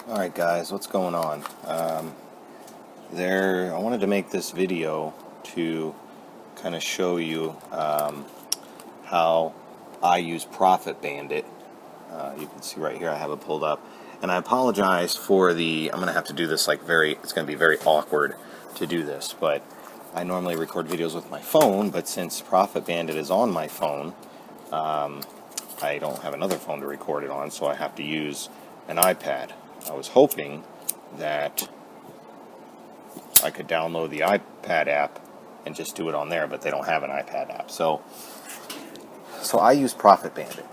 Alright guys, what's going on? I wanted to make this video to kind of show you how I use Profit Bandit. You can see right here I have it pulled up. And I apologize for I'm going to have to do this it's going to be very awkward to do this, but I normally record videos with my phone, but since Profit Bandit is on my phone, I don't have another phone to record it on, so I have to use an iPad. I was hoping that I could download the iPad app and just do it on there, but they don't have an iPad app. So I use Profit Bandit.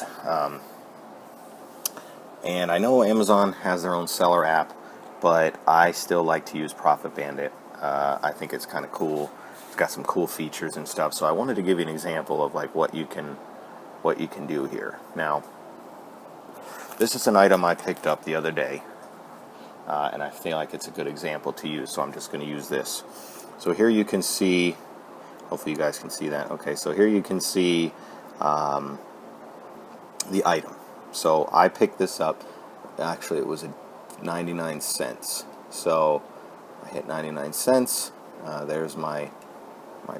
And I know Amazon has their own seller app, but I still like to use Profit Bandit. I think it's kind of cool. It's got some cool features and stuff. So I wanted to give you an example of like what you can do here. Now, this is an item I picked up the other day, and I feel like it's a good example to use, so I'm just going to use this. So here you can see, hopefully you guys can see that. Okay, so here you can see the item. So I picked this up, actually it was 99 cents. So I hit 99 cents. There's my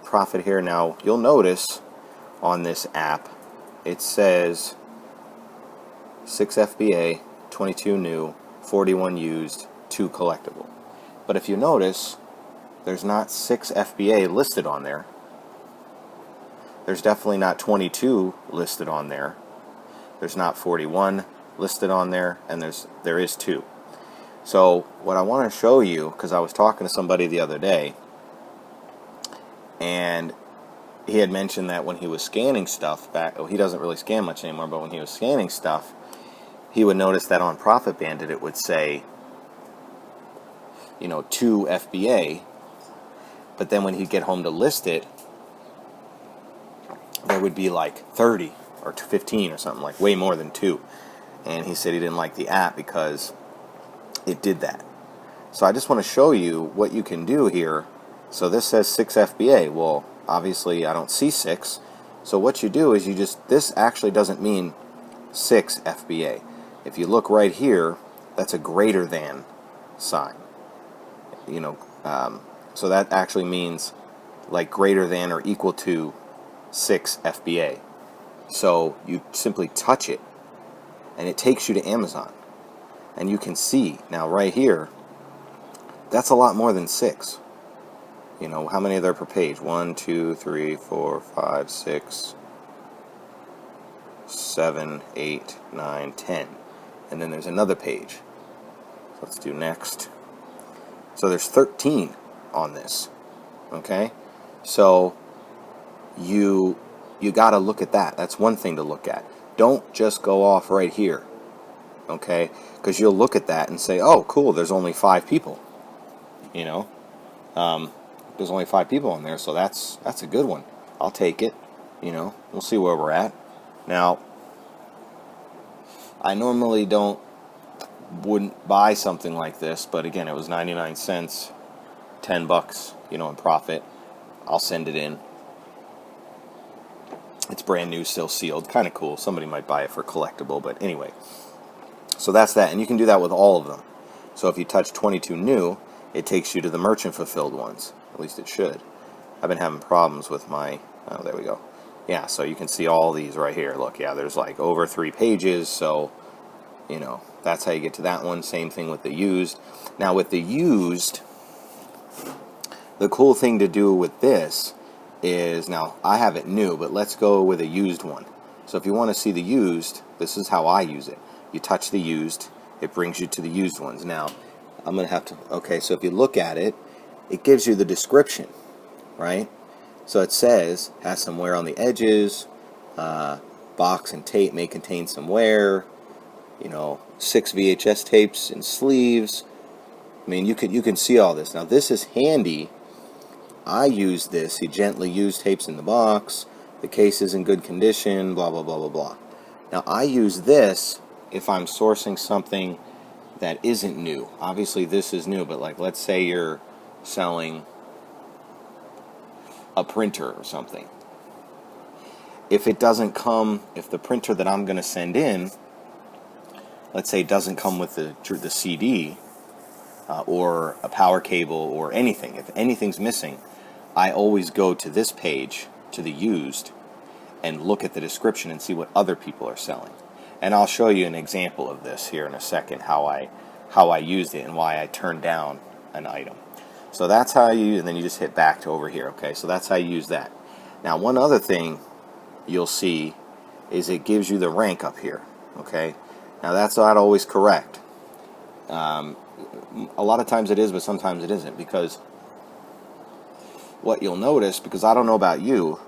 profit here. Now you'll notice on this app it says 6 FBA, 22 new, 41 used, 2 collectible. But if you notice, there's not 6 FBA listed on there. There's definitely not 22 listed on there. There's not 41 listed on there, and there is 2. So what I want to show you, because I was talking to somebody the other day, and he had mentioned that when he was scanning stuff he doesn't really scan much anymore, but when he was scanning stuff, he would notice that on Profit Bandit it would say, 2 FBA, but then when he'd get home to list it, there would be like 30 or 15 or something, like way more than 2. And he said he didn't like the app because it did that. So I just want to show you what you can do here. So this says 6 FBA. Well, obviously I don't see 6. So what you do is this actually doesn't mean 6 FBA. If you look right here, that's a greater than sign. So that actually means like greater than or equal to 6 FBA. So you simply touch it, and it takes you to Amazon. And you can see, now right here, that's a lot more than 6. How many are there per page? 1, 2, 3, 4, 5, 6, 7, 8, 9, 10. And then there's another page. Let's do next. So there's 13 on this. Okay? So you got to look at that. That's one thing to look at. Don't just go off right here. Okay? Because you'll look at that and say, oh, cool, there's only 5 people. There's only 5 people on there, so that's a good one. I'll take it. We'll see where we're at. Now, I normally wouldn't buy something like this, but again, it was 99 cents, $10, in profit. I'll send it in. It's brand new, still sealed. Kind of cool. Somebody might buy it for collectible, but anyway. So that's that, and you can do that with all of them. So if you touch 22 new, it takes you to the merchant fulfilled ones. At least it should. I've been having problems with my... Oh, there we go. Yeah, so you can see all these right here. Look, yeah, there's like over 3 pages, so, that's how you get to that one. Same thing with the used. Now, with the used, the cool thing to do with this is, now, I have it new, but let's go with a used one. So if you want to see the used, this is how I use it. You touch the used, it brings you to the used ones. Now, I'm going to have to... Okay, so if you look at it, it gives you the description, right? So it says, has some wear on the edges, box and tape may contain some wear, 6 VHS tapes and sleeves. I mean, you can see all this. Now, this is handy. I use this. He gently used tapes in the box. The case is in good condition, blah, blah, blah, blah, blah. Now, I use this if I'm sourcing something that isn't new. Obviously, this is new, but like, let's say you're selling a printer or something. If the printer that I'm going to send in let's say, doesn't come with the CD or a power cable or anything, if anything's missing, I always go to this page, to the used, and look at the description and see what other people are selling. And I'll show you an example of this here in a second, how I used it and why I turned down an item. So that's how you, and then you just hit back to over here, okay? So that's how you use that. Now, one other thing you'll see is it gives you the rank up here, okay? Now, that's not always correct. A lot of times it is, but sometimes it isn't, because what you'll notice, because I don't know about you,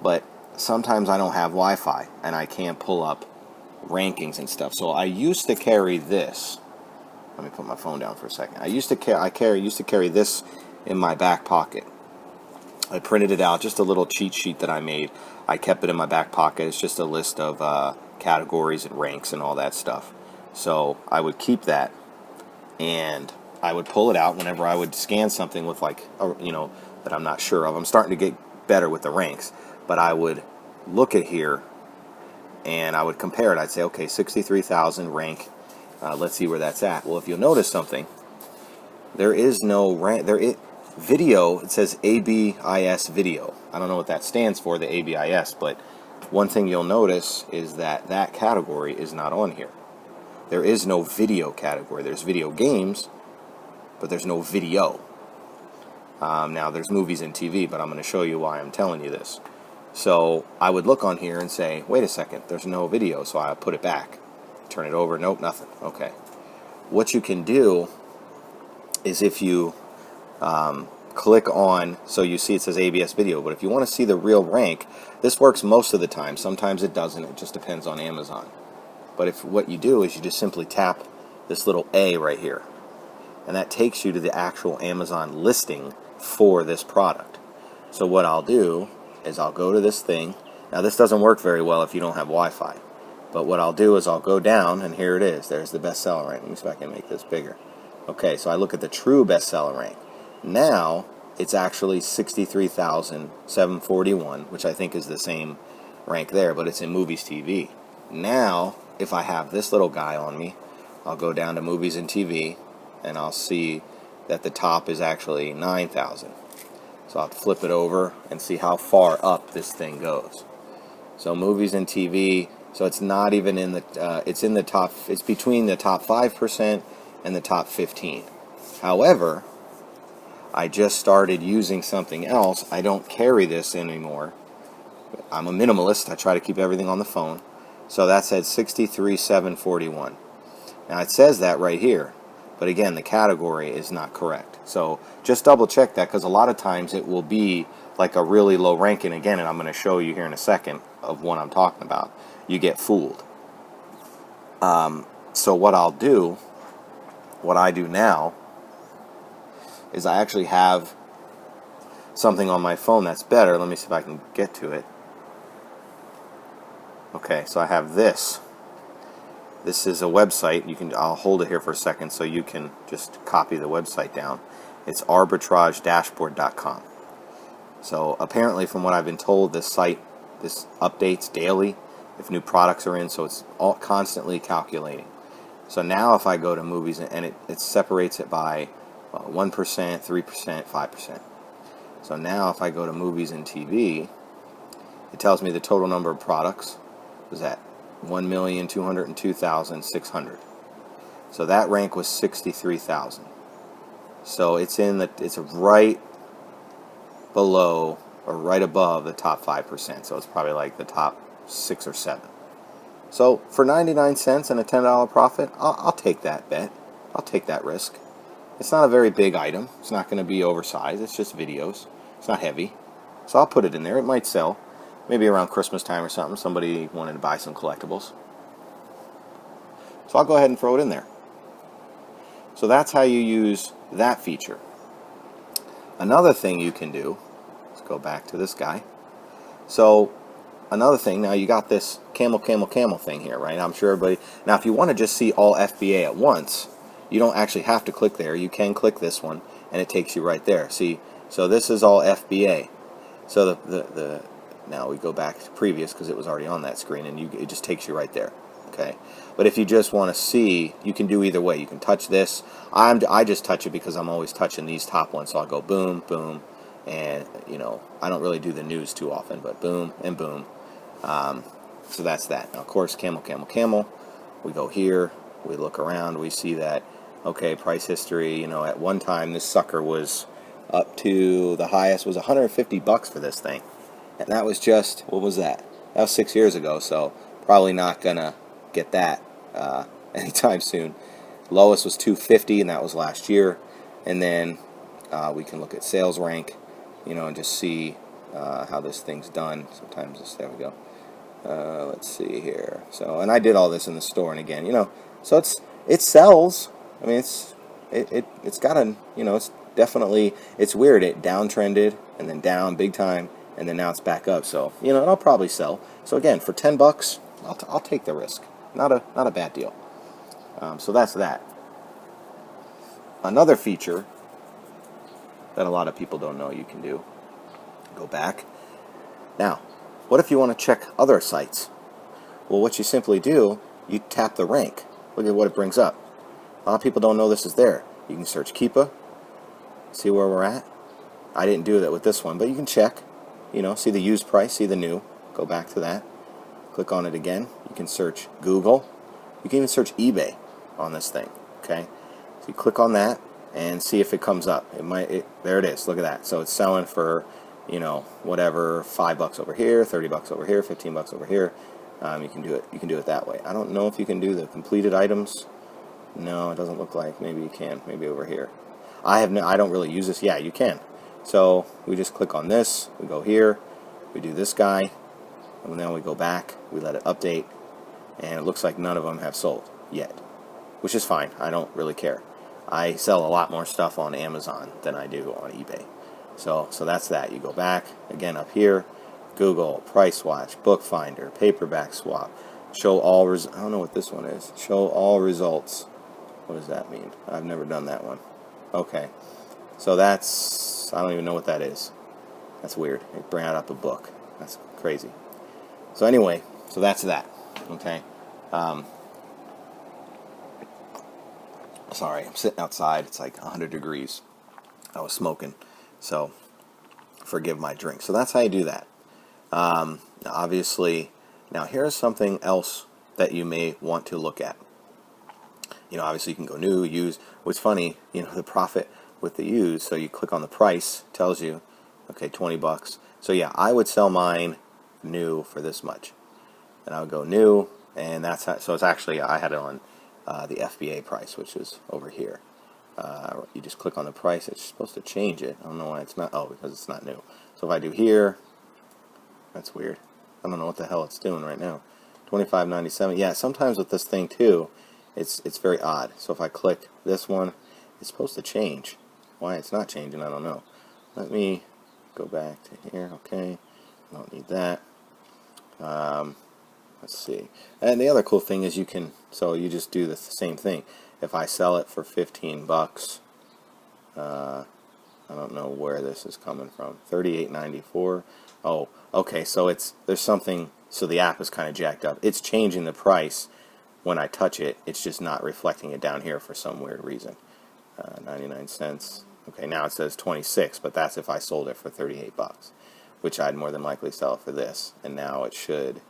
but sometimes I don't have Wi-Fi and I can't pull up rankings and stuff. So I used to carry this. Let me put my phone down for a second. I used to carry this in my back pocket. I printed it out, just a little cheat sheet that I made. I kept it in my back pocket. It's just a list of categories and ranks and all that stuff. So I would keep that, and I would pull it out whenever I would scan something with, like, that I'm not sure of. I'm starting to get better with the ranks, but I would look at here and I would compare it. I'd say, okay, 63,000 rank. Let's see where that's at. Well, if you'll notice something, there is no rank. Video, it says ABIS video. I don't know what that stands for, the ABIS, but one thing you'll notice is that that category is not on here. There is no video category. There's video games, but there's no video. Now, there's movies and TV, but I'm going to show you why I'm telling you this. So I would look on here and say, wait a second, there's no video, so I put it back. Turn it over, nope, nothing. Okay. What you can do is if you click on, so you see it says ABS video, but if you want to see the real rank, this works most of the time. Sometimes it doesn't. It just depends on Amazon. But if what you do is you just simply tap this little A right here, and that takes you to the actual Amazon listing for this product. So what I'll do is I'll go to this thing. Now, this doesn't work very well if you don't have Wi-Fi, but what I'll do is I'll go down, and here it is. There's the bestseller rank. Let me see if I can make this bigger. Okay, so I look at the true bestseller rank. Now it's actually 63,741, which I think is the same rank there, but it's in movies TV. Now, if I have this little guy on me, I'll go down to movies and TV, and I'll see that the top is actually 9,000. So I'll flip it over and see how far up this thing goes. So movies and TV, so it's not even in the, it's in the top, it's between the top 5% and the top 15. However, I just started using something else. I don't carry this anymore. I'm a minimalist. I try to keep everything on the phone. So that said 63,741. Now it says that right here, but again, the category is not correct. So just double check that, because a lot of times it will be like a really low ranking again, and I'm going to show you here in a second of what I'm talking about. You get fooled. So what I'll do, what I do now, is I actually have something on my phone that's better. Let me see if I can get to it. Okay, so I have this. This is a website. I'll hold it here for a second so you can just copy the website down. It's arbitragedashboard.com. So apparently, from what I've been told, this site, this updates daily if new products are in, so it's all constantly calculating. So now if I go to movies, and it separates it by 1%, 3%, 5%. So now if I go to movies and TV, it tells me the total number of products was at 1,202,600. So that rank was 63,000. So it's right below or right above the top 5%. So it's probably like the top 6 or 7. So for 99 cents and a $10 profit, I'll take that bet. I'll take that risk. It's not a very big item. It's not going to be oversized. It's just videos. It's not heavy. So I'll put it in there. It might sell. Maybe around Christmas time or something. Somebody wanted to buy some collectibles. So I'll go ahead and throw it in there. So that's how you use that feature. Another thing you can do, let's go back to this guy. So another thing, now you got this camel thing here, right? I'm sure everybody, now if you want to just see all FBA at once, you don't actually have to click there. You can click this one, and it takes you right there. See, so this is all FBA. So now we go back to previous, because it was already on that screen, and it just takes you right there. Okay, but if you just want to see, you can do either way. You can touch this. I just touch it because I'm always touching these top ones. So I'll go boom, boom, and I don't really do the news too often, but boom and boom. So that's that. Now, of course, camel, camel, camel. We go here. We look around. We see that, okay, price history. At one time this sucker was up to, the highest was $150 for this thing, and that was just, what was that? That was 6 years ago. So probably not gonna get that anytime soon. Lowest was 250, and that was last year. And then we can look at sales rank, and just see how this thing's done. Sometimes this, there we go. Let's see here. So, and I did all this in the store, and again, so it sells. I mean, it's got a, it's definitely, it's weird. It downtrended and then down big time, and then now it's back up. So, it'll probably sell. So again, for $10, I'll take the risk. Not a bad deal. So that's that. Another feature that a lot of people don't know you can do. Go back. Now, what if you want to check other sites? Well, what you simply do, you tap the rank. Look at what it brings up. A lot of people don't know this is there. You can search Keepa, see where we're at. I didn't do that with this one, but you can check. See the used price, see the new. Go back to that. Click on it again. You can search Google. You can even search eBay on this thing. Okay, so you click on that and see if it comes up. There it is. Look at that. So it's selling for, whatever, $5 over here, $30 over here, $15 over here. You can do it. You can do it that way. I don't know if you can do the completed items. No, it doesn't look like. Maybe you can. Maybe over here. I don't really use this. Yeah, you can. So we just click on this. We go here. We do this guy. And then we go back, we let it update, and it looks like none of them have sold yet, which is fine. I don't really care. I sell a lot more stuff on Amazon than I do on eBay. So that's that. You go back, again up here, Google, Price Watch, Book Finder, Paperback Swap, show all, I don't know what this one is, show all results. What does that mean? I've never done that one. Okay, so that's, I don't even know what that is. That's weird. It brought up a book. That's crazy. So anyway, so that's that. Okay. Sorry, I'm sitting outside. It's like 100 degrees. I was smoking, so forgive my drink. So that's how you do that. Obviously, now here's something else that you may want to look at. Obviously you can go new, use. What's funny, the profit with the used. So you click on the price, tells you, okay, $20. So yeah, I would sell mine new for this much, and I would go new, and that's how, so it's actually, I had it on the FBA price, which is over here. You just click on the price. It's supposed to change it. I don't know why it's not. Oh, because it's not new. So if I do here, that's weird. I don't know what the hell it's doing right now. $25.97. Yeah, sometimes with this thing too, it's very odd. So if I click this one, it's supposed to change. Why it's not changing, I don't know. Let me go back to here. Okay, I don't need that. Let's see. And the other cool thing is you can, so you just do the same thing. If I sell it for $15, I don't know where this is coming from. $38.94. Oh, okay. So there's something. So the app is kind of jacked up. It's changing the price when I touch it. It's just not reflecting it down here for some weird reason. 99 cents. Okay, now it says 26, but that's if I sold it for $38, which I'd more than likely sell it for this. And now it should.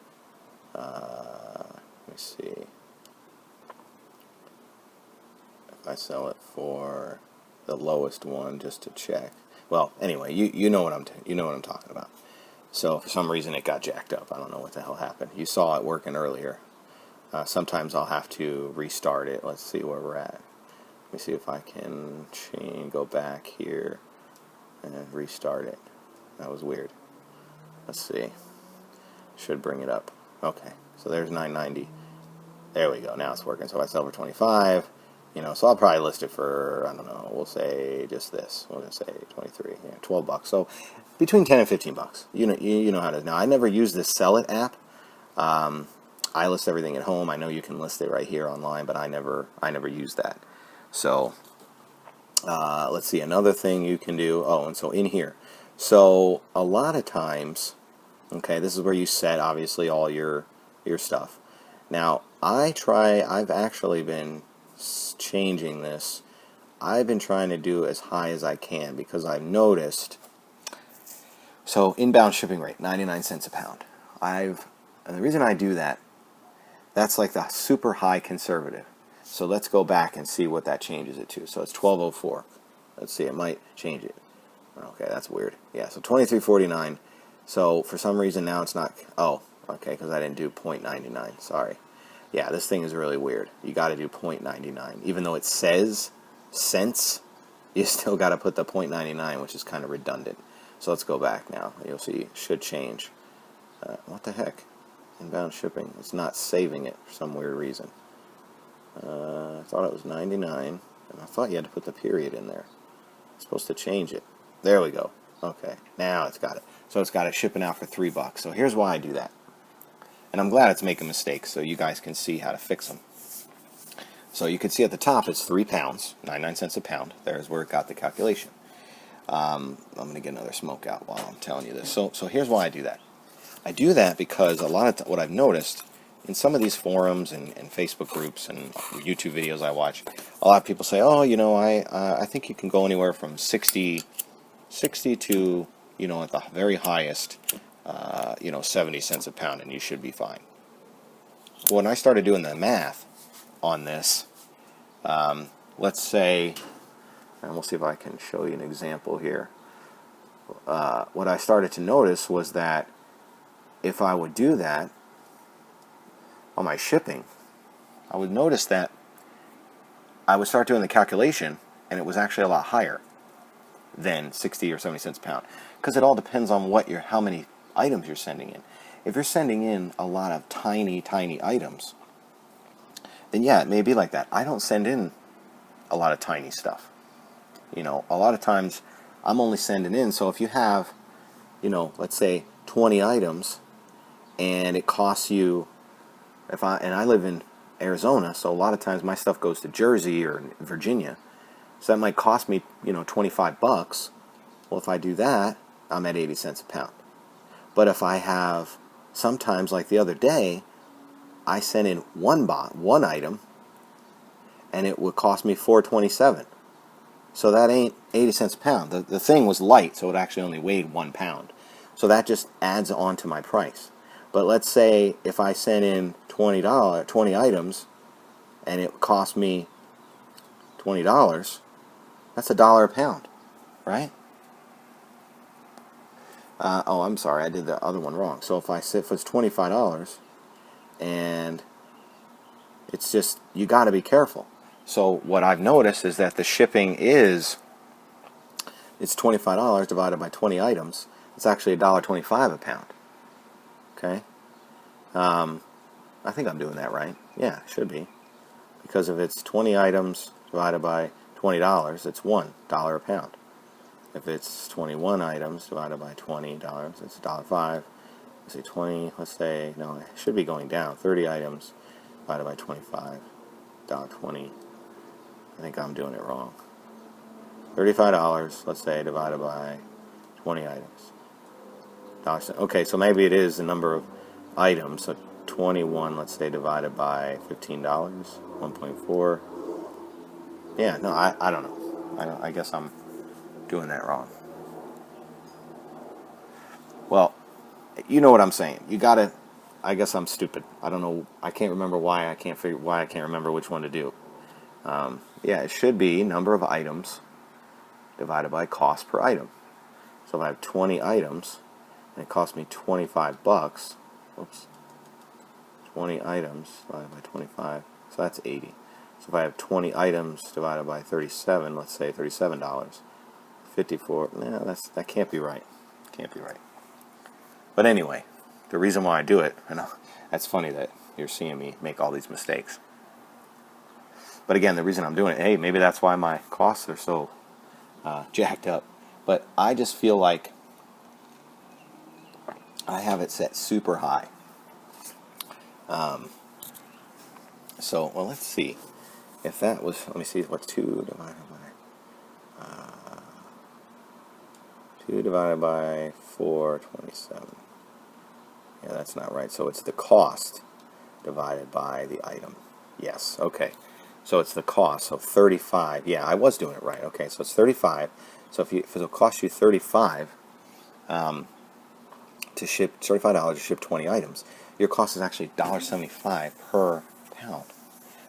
Let me see. If I sell it for the lowest one, just to check. Well, anyway, you know what I'm talking about. So for some reason it got jacked up. I don't know what the hell happened. You saw it working earlier. Sometimes I'll have to restart it. Let's see where we're at. Let me see if I can go back here and restart it. That was weird. Let's see. Should bring it up. Okay, so there's $9.90. There we go. Now it's working. So I sell for $25. So I'll probably list it for, I don't know, we'll say just this. We'll just say 23. Yeah, $12. So between 10 and $15. You know how to. Now I never use this Sell It app. I list everything at home. I know you can list it right here online, but I never use that. So let's see, another thing you can do. Oh, and so in here. So a lot of times, okay, this is where you set obviously all your stuff. Now I've actually been changing this. I've been trying to do as high as I can because I've noticed. So inbound shipping rate, 99 cents a pound. And the reason I do that, that's like the super high conservative. So let's go back and see what that changes it to. So it's 1204. Let's see, it might change it. Okay, that's weird. Yeah, so 23.49. So for some reason now it's not. Oh, okay, because I didn't do 0.99. Sorry. Yeah, this thing is really weird. You got to do 0.99. Even though it says cents, you still got to put the 0.99, which is kind of redundant. So let's go back now. You'll see it should change. What the heck? Inbound shipping. It's not saving it for some weird reason. I thought it was 99, and I thought you had to put the period in there. It's supposed to change it. There we go. Okay, now it's got it. So it's got it shipping out for $3. So here's why I do that. And I'm glad it's making mistakes so you guys can see how to fix them. So you can see at the top it's 3 pounds, 99 cents a pound. There's where it got the calculation. I'm going to get another smoke out while I'm telling you this. So here's why I do that. I do that because a lot of what I've noticed in some of these forums and Facebook groups and YouTube videos I watch, a lot of people say, oh, you know, I think you can go anywhere from 60 to, you know, at the very highest, 70 cents a pound, and you should be fine. When I started doing the math on this, let's say, and we'll see if I can show you an example here. What I started to notice was that if I would do that on my shipping, I would notice that I would start doing the calculation, and it was actually a lot higher than 60 or 70 cents a pound, because it all depends on how many items you're sending in. If you're sending in a lot of tiny items, then yeah, it may be like that. I don't send in a lot of tiny stuff. You know, a lot of times I'm only sending in, so if you have, you know, let's say 20 items, and it costs you, I live in Arizona, so a lot of times my stuff goes to Jersey or Virginia, so that might cost me, you know, $25. Well, if I do that, I'm at 80 cents a pound. But if I have, sometimes like the other day, I sent in one item, and it would cost me $4.27. So that ain't 80 cents a pound. The thing was light, so it actually only weighed 1 pound. So that just adds on to my price. But let's say if I sent in 20 items, and it cost me $20, that's $1 a pound, right? Oh, I'm sorry, I did the other one wrong. So if it's $25, and it's just, you got to be careful. So what I've noticed is that the shipping it's $25 divided by 20 items. It's actually $1.25 a pound. Okay? I think I'm doing that right. Yeah, it should be. Because if it's 20 items divided by $20, it's $1 a pound. If it's 21 items divided by $20, it's $1.05. Let's say 20, let's say, no, it should be going down. 30 items divided by 25, $1.20. I think I'm doing it wrong. $35, let's say, divided by 20 items. Okay, so maybe it is the number of items. So 21, let's say, divided by $15, 1.4. Yeah, no, I don't know. I guess I'm doing that wrong. Well, you know what I'm saying. You gotta. I guess I'm stupid. I don't know. I can't remember why. I can't remember which one to do. Yeah, it should be number of items divided by cost per item. So if I have 20 items and it costs me $25, oops, 20 items divided by 25, so that's 80. So if I have 20 items divided by 37, let's say $37, 54. No, that can't be right. Can't be right. But anyway, the reason why I do it, and that's funny that you're seeing me make all these mistakes. But again, the reason I'm doing it, hey, maybe that's why my costs are so jacked up. But I just feel like I have it set super high. So, well, let's see. If that was, let me see, what's 2 divided by 2 divided by 427. Yeah, that's not right. So it's the cost divided by the item. Yes, okay. So it's the cost, so 35. Yeah, I was doing it right. Okay, so it's 35. So if it'll cost you 35 to ship $35 to ship 20 items, your cost is actually $1.75 per pound.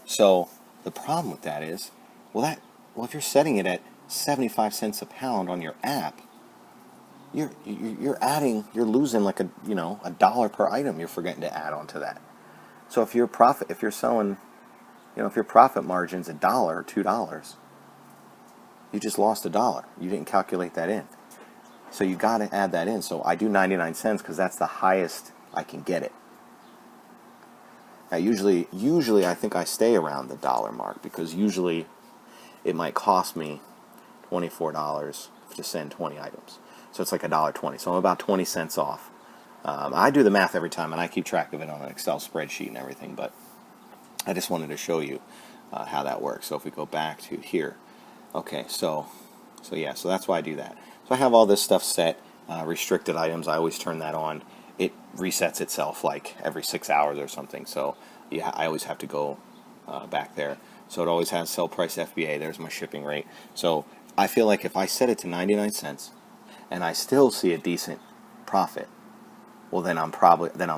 So the problem with that is, well, if you're setting it at 75 cents a pound on your app, you're losing like a dollar per item. You're forgetting to add on to that. So if your profit margin's $1 or $2, you just lost $1. You didn't calculate that in. So you got to add that in. So I do 99 cents because that's the highest I can get it. Now usually I think I stay around the dollar mark, because usually it might cost me $24 to send 20 items. So it's like $1.20. So I'm about 20 cents off. I do the math every time, and I keep track of it on an Excel spreadsheet and everything, but I just wanted to show you how that works. So if we go back to here, okay, so that's why I do that. So I have all this stuff set, restricted items, I always turn that on. It resets itself like every 6 hours or something, so I always have to go back there. So it always has sell price FBA, there's my shipping rate. So I feel like if I set it to 99 cents and I still see a decent profit, well then I'm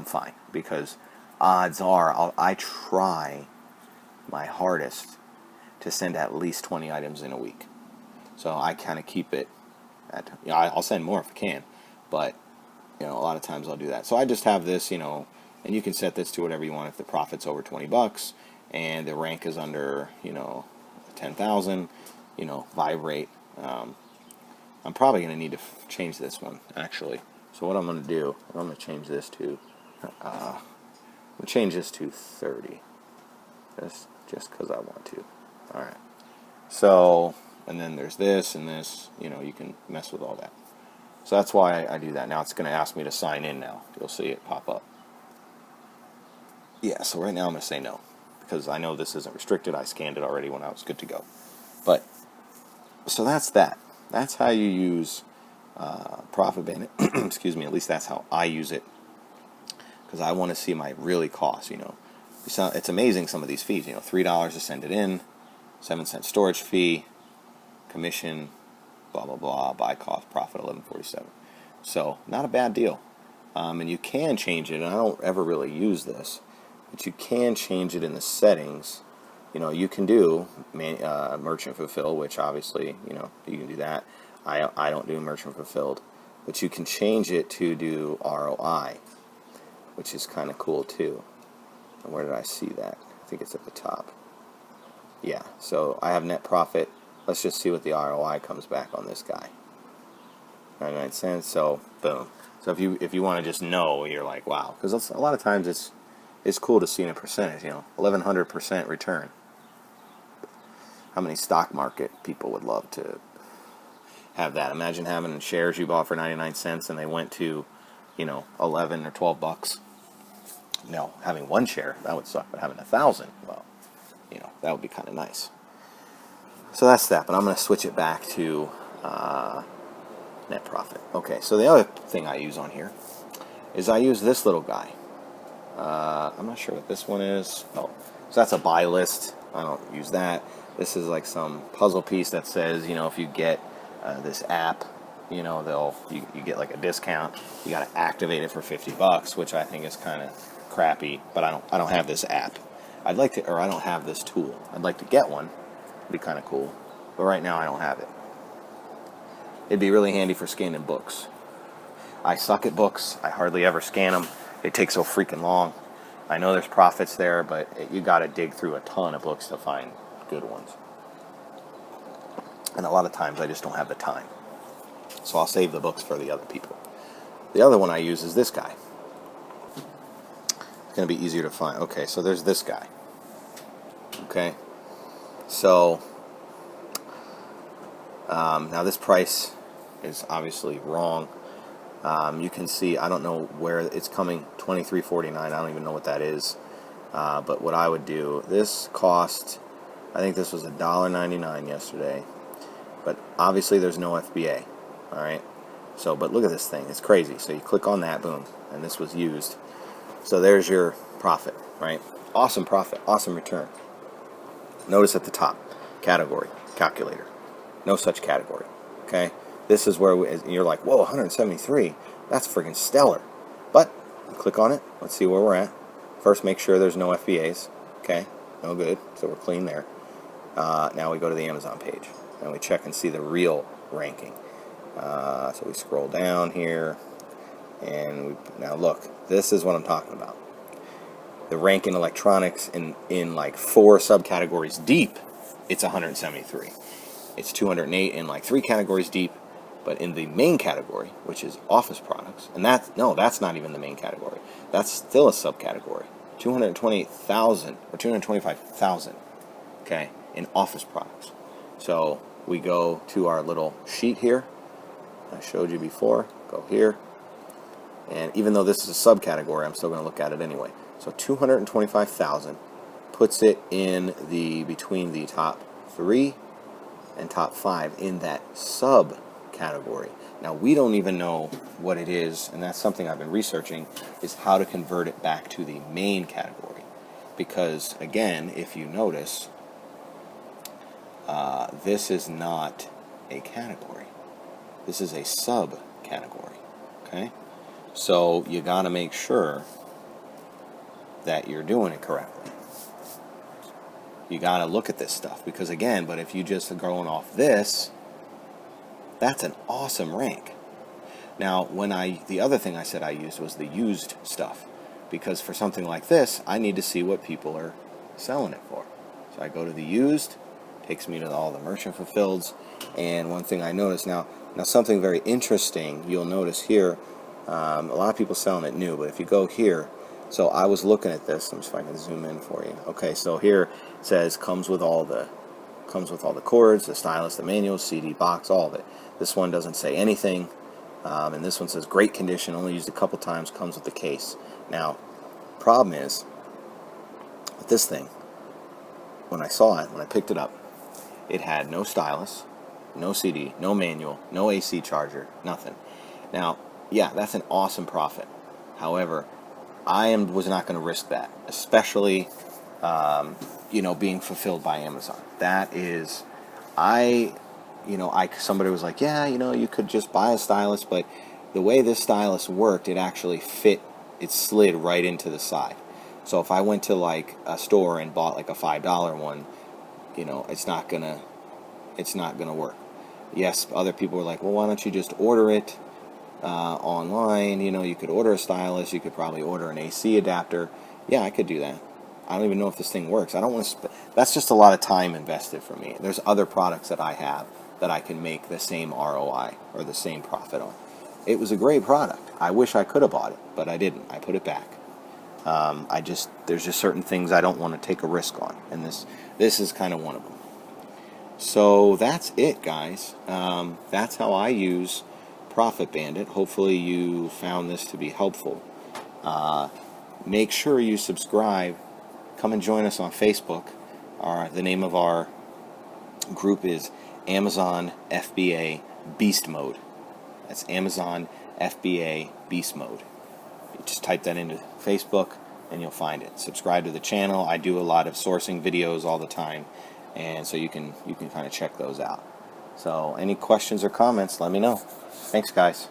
fine, because odds are I try my hardest to send at least 20 items in a week. So I kind of keep it at, I'll send more if I can, but a lot of times I'll do that. So I just have this, and you can set this to whatever you want. If the profit's over $20 and the rank is under 10,000, vibrate. I'm probably going to need to change this one, actually. So what I'm going to do, I'm going to change this to, I'm going to change this to 30, just because I want to. All right. So, and then there's this and this, you can mess with all that. So that's why I do that. Now it's going to ask me to sign in now. You'll see it pop up. Yeah, so right now I'm going to say no, because I know this isn't restricted. I scanned it already when I was good to go. But, so that's that. That's how you use Profit Bandit. Excuse me, at least that's how I use it, because I want to see my really cost. It's amazing, some of these fees. $3 to send it in, 7-cent storage fee, commission, blah blah blah, buy cost, profit $11.47. So not a bad deal. And you can change it, and I don't ever really use this, but you can change it in the settings. You can do merchant fulfill, which obviously you can do that. I don't do merchant fulfilled, but you can change it to do ROI, which is kind of cool too. And where did I see that? I think it's at the top. Yeah, so I have net profit. Let's just see what the ROI comes back on this guy. 99 cents. So boom. So if you want to just know, you're like, wow, because a lot of times it's cool to see in a percentage. 1100% return. How many stock market people would love to have that? Imagine having shares you bought for 99 cents and they went to 11 or 12 bucks. Having one share, that would suck, but having 1,000, well, that would be kind of nice. So that's that, but I'm going to switch it back to net profit. Okay, so the other thing I use on here is I use this little guy. I'm not sure what this one is. Oh, so that's a buy list. I don't use that. This is like some puzzle piece that says, if you get this app, you get like a discount. You got to activate it for $50, which I think is kind of crappy. But I don't have this app. I don't have this tool. I'd like to get one. It'd be kind of cool. But right now I don't have it. It'd be really handy for scanning books. I suck at books. I hardly ever scan them. They take so freaking long. I know there's profits there, but you got to dig through a ton of books to find good ones. And a lot of times I just don't have the time. So I'll save the books for the other people. The other one I use is this guy. It's going to be easier to find. Okay, so there's this guy. Okay. So, now this price is obviously wrong. You can see, I don't know where it's coming, $23.49. I don't even know what that is. But what I would do, this cost, I think this was $1.99 yesterday. But obviously there's no FBA. Alright. So, but look at this thing. It's crazy. So you click on that, boom. And this was used. So there's your profit, right? Awesome profit, awesome return. Notice at the top, category, calculator. No such category, okay? This is where you're like, whoa, 173, that's freaking stellar. But click on it, let's see where we're at. First, make sure there's no FBAs, okay? No good, so we're clean there. Now we go to the Amazon page, and we check and see the real ranking. So we scroll down here, and now look, this is what I'm talking about. The rank in electronics in like 4 subcategories deep, it's 173. It's 208 in like 3 categories deep, but in the main category, which is office products, and that's not even the main category. That's still a subcategory. 228,000 or 225,000, okay, in office products. So we go to our little sheet here. I showed you before. Go here. And even though this is a subcategory, I'm still going to look at it anyway. So 225,000 puts it in between the top 3 and top 5 in that subcategory. Now we don't even know what it is, and that's something I've been researching, is how to convert it back to the main category. Because again, if you notice, this is not a category. This is a subcategory. Okay? So you gotta make sure that you're doing it correctly. You gotta look at this stuff, because again, but if you just are going off this, that's an awesome rank. Now, the other thing I said I used was the used stuff, because for something like this, I need to see what people are selling it for. So I go to the used, takes me to all the merchant fulfilleds, and one thing I noticed now something very interesting you'll notice here, a lot of people selling it new, but if you go here, so I was looking at this, let me see if I can zoom in for you. Okay, so here it says comes with all the cords, the stylus, the manual, CD box, all of it. This one doesn't say anything, and this one says great condition, only used a couple times, comes with the case. Now, problem is with this thing, when I saw it, when I picked it up, it had no stylus, no CD, no manual, no AC charger, nothing. Now, yeah, that's an awesome profit. However, I was not going to risk that, especially being fulfilled by Amazon. That is, somebody was like, yeah, you could just buy a stylus, but the way this stylus worked, it actually fit, it slid right into the side. So if I went to like a store and bought like a $5 one, it's not gonna work. Yes, other people were like, well, why don't you just order it online? You could order a stylus, you could probably order an AC adapter. Yeah, I could do that. I don't even know if this thing works. I don't want to. That's just a lot of time invested for me. There's other products that I have that I can make the same ROI or the same profit on. It was a great product. I wish I could have bought it, but I didn't. I put it back. There's just certain things I don't want to take a risk on, and this is kind of one of them. So that's it, guys. That's how I use Profit Bandit. Hopefully you found this to be helpful. Make sure you subscribe. Come and join us on Facebook. The name of our group is Amazon FBA Beast Mode. That's Amazon FBA Beast Mode. You just type that into Facebook and you'll find it. Subscribe to the channel. I do a lot of sourcing videos all the time, and so you can kind of check those out. So any questions or comments, let me know. Thanks, guys.